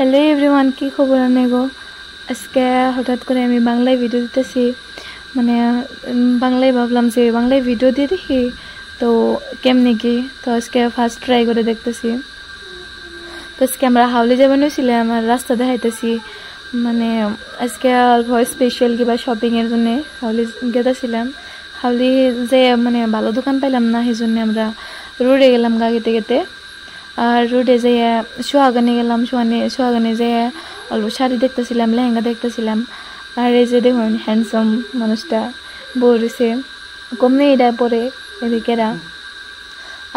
Hello everyone, কি খবর আনেগো? আজকে হঠাৎ করে আমি বাংলায় ভিডিও দিতেছি। মানে বাংলায় ভাবলাম যে বাংলায় ভিডিও দিয়ে দেখি তো কেমনি কি। তো আজকে ফার্স্ট ট্রাই করে দেখতেছি। তো আজকে আমরা হাওলি যাবেন ছিল, আমার রাস্তা দেখাইতেছি। মানে আজকে অল্প স্পেশাল কিবা শপিং এর জন্য হাওলি গেতেছিলাম। হাওলি যে মানে ভালো দোকান পাইলাম না, সেই জন্য আমরা রোডে গেলাম গা গেতে গেতে। আর রোডে যেয়ে সোহাগানে গেলাম। সোহাগানে যেয়ে অল্প শাড়ি দেখতেছিলাম, লেহেঙ্গা দেখতেছিলাম। আর এই যে দেখুন হ্যান্ডসাম মানুষটা বলছে কম নেই এটা পরে এদিকেরা।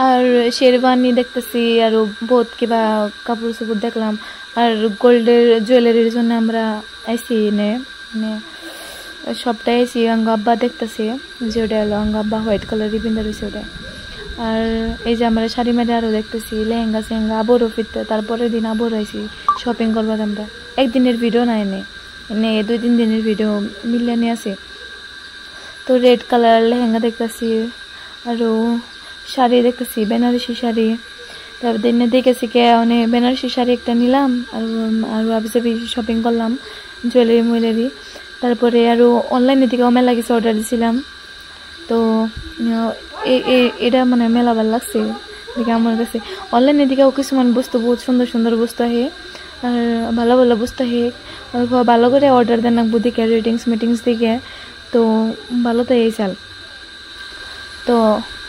আর শেরওয়ানি দেখতেছি, আর বহুত কিবা কাপড় চোপড় দেখলাম। আর গোল্ডের জুয়েলারির জন্য আমরা আইসি নে মানে সবটাই আইসি। অঙ্গ আব্বা দেখতেছি যে ওটা হলো অঙ্গ আব্বা হোয়াইট কালার রিবিন রয়েছে ওটা। আর এই যে আমরা শাড়ি মেরে আরও দেখতেছি, লেহেঙ্গা সেহেঙ্গা আবারও ফিরতে। তারপরের দিন আবারও আইসি শপিং করবার। আমরা একদিনের ভিডিও না এনে 2-3 দিনের ভিডিও মিলিয়ে নিয়ে আসি। তো রেড কালার লেহেঙ্গা দেখতেছি, আরও শাড়ি দেখতেছি বেনারসি শাড়ি। তারপর দিনে দেখেছি কে অনেক বেনারসি শাড়ি একটা নিলাম। আর আবি শপিং করলাম জুয়েলারি। তারপরে আরও অনলাইনের দিকে মেলা কিছু অর্ডার দিছিলাম। তো এটা মানে মেলা ভালো লাগছে দেখে আমার কাছে। অনলাইনের দিকেও কিছুমান বস্তু বহুত সুন্দর সুন্দর বস্তু আহে, আর ভালো ভালো বস্তু আহে। ভালো করে অর্ডার দেন রাখবো দিকে, মিটিংস দিকে। তো ভালো তো এই চাল। তো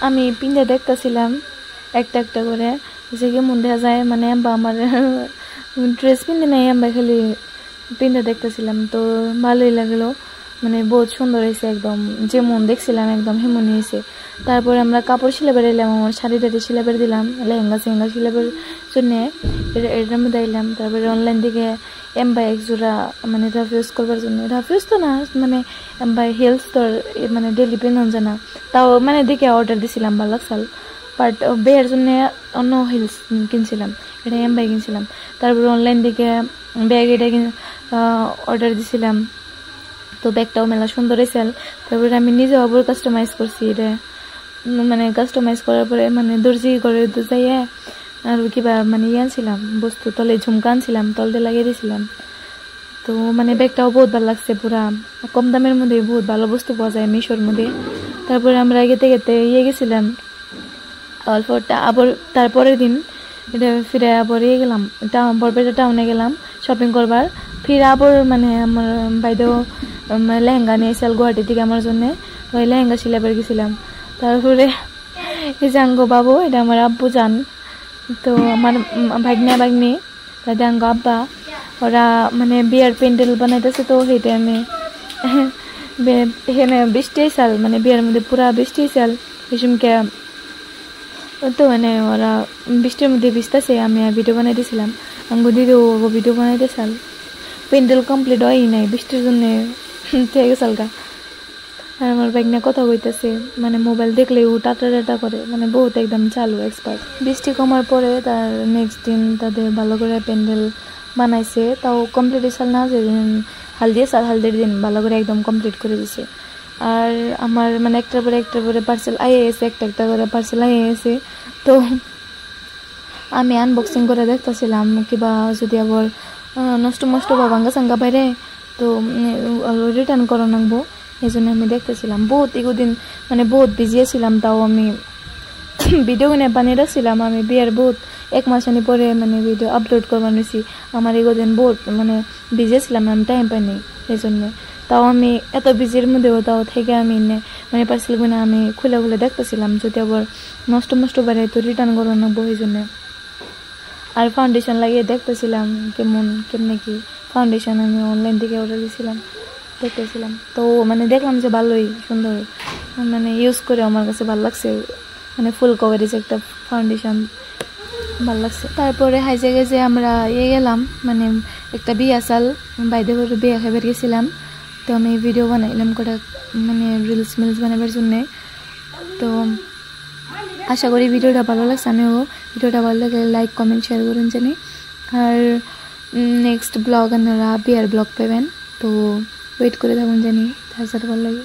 আমি পিন্ধে দেখতেছিলাম একটা একটা করে যে কেমন দেখা যায়। মানে আম্বা আমার ড্রেস পিন্ধে নেই, আম্বা খালি পিন্ধে দেখতেছিলাম। তো ভালোই লাগলো, মানে বহুত সুন্দর হয়েছে, একদম যেমন দেখছিলাম একদম হেমনই হয়েছে। তারপরে আমরা কাপড় সিলাবার এলাম, আমার শাড়ি টাড়ি সিলাবার দিলাম, লেহেঙ্গা সেহেঙ্গা সিলাবার জন্যে এটার মধ্যে আইলাম। তারপরে অনলাইন দিকে এমবাই এক জোড়া মানে রাফ ইউজ করবার জন্য, রাফ ইউজ তো না মানে এমবাই হেলথ তোর মানে ডেলি পেনন জানা, তাও মানে দিকে অর্ডার দিছিলাম ভালো লাগছাল। বাট বেয়ের জন্য অন্য হিলস কিনছিলাম, এটা এমবাই কিনছিলাম। তারপরে অনলাইন দিকে ব্যাগ এটা অর্ডার দিছিলাম। তো ব্যাগটাও মেলা সুন্দর হয়েছে। তারপরে আমি নিজে আবার কাস্টমাইজ করছি এটা, মানে কাস্টমাইজ করার পরে মানে দর্জি করে যাইয়া আর কিবা মানে আনছিলাম বস্তু, তলে ঝুমকা আনছিলাম, তল দিয়ে লাগিয়ে দিয়েছিলাম। তো মানে ব্যাগটাও বহুত ভালো লাগছে, পুরা কম দামের মধ্যে বহুত ভালো বস্তু পাওয়া যায় মিশোর মধ্যে। তারপরে আমরা গেতে গেছিলাম অল্পটা। আবার তারপরের দিন এটা ফিরে আবার গেলাম বরপেটা টাউনে গেলাম শপিং করবার। ফিরে আবার মানে আমার বাইদেও লেহেঙ্গা নিয়েছিল গুয়াহাটি থেকে আমার জন্যে, ওই লেহেঙ্গা সিলাবার গেছিলাম। তারপরে এই যে আঙ্গ বাবু, এটা আমার আব্বু যান। তো আমার ভাগ্নি তাদের আঙ্গ আব্বা ওরা মানে বিয়ার প্যান্ডেল বানাইতেছে। তো সেইটা আমি এখানে বৃষ্টি চাল, মানে বিয়ার মধ্যে পুরা বৃষ্টি চাল এই সময়কে। তো মানে ওরা বৃষ্টির মধ্যে ভিজতেছে, আমি ভিডিও বানাই দিয়েছিলাম। আঙ্গু দিদিও ভিডিও বানাই দিয়েছাল। প্যান্ডেল কমপ্লিট হয়ই নাই বৃষ্টির জন্য থেকে গেছাল গা। আর আমার বাইকনা কথা কইতেছে, মানে মোবাইল দেখলেও টাটা করে, মানে বহুত একদম চালু এক্সপার্ট। বৃষ্টি কমার পরে তার নেক্সট দিন তাদের ভালো করে প্যান্ডেল বানাইছে, তাও কমপ্লিট হয়েছিল না। যেদিন হালদির দিন ভালো করে একদম কমপ্লিট করে দিছে। আর আমার মানে একটার পরে পার্সেল আইয়ে গেছে, একটা করে পার্সেল আইয়ে গেছে। তো আমি আনবক্সিং করে দেখতেছিলাম কিবা যদি আবার নষ্ট বা ভাঙ্গা সাঙ্গা বাইরে তো রিটার্ন করা নাকবো, এই জন্য আমি দেখতেছিলাম। বহুত এগুদিন মানে বহুত বিজিয়েছিলাম, তাও আমি ভিডিও কিনে বানিয়ে রাখছিলাম। আমি বিয়ের বহুত 1 মাস আনি পরে মানে ভিডিও আপলোড করবার নিয়েছি। আমার এগুদিন বহুত মানে বিজিয়েছিলাম, আমি টাইম পাইনি এই জন্য। তাও আমি এত বিজির মধ্যেও তাও থেকে আমি মানে পার্সেলগুলো আমি খুলে দেখতেছিলাম যদি আবার নষ্ট বাইরে তো রিটার্ন করা নাকবো এই জন্য। আর ফাউন্ডেশন লাগিয়ে দেখতেছিলাম কেমনে কি ফাউন্ডেশন আমি অনলাইন থেকে অর্ডার দিয়েছিলাম, দেখতেছিলাম। তো মানে দেখলাম যে ভালোই সুন্দর, মানে ইউজ করে আমার কাছে ভালো লাগছে, মানে ফুল কভারেজ একটা ফাউন্ডেশন ভালো লাগছে। তারপরে হাইজে গেছে আমরা গেলাম, মানে একটা বিয়া চাল বাইদে করে বিয়া খাবার গেছিলাম। তো আমি ভিডিও বানাইলাম কটা মানে রিলস বানাবার জন্যে। তো আশা করি ভিডিওটা ভালো লাগছে। আমিও ভিডিওটা ভালো লাগলে লাইক কমেন্ট শেয়ার করুন জানি। আর নেক্সট ব্লগ আপনারা বিয়ার ব্লগ পাবেন, তো ওয়েট করে থাকুন জানি, তার সাথে ভালো লাগে।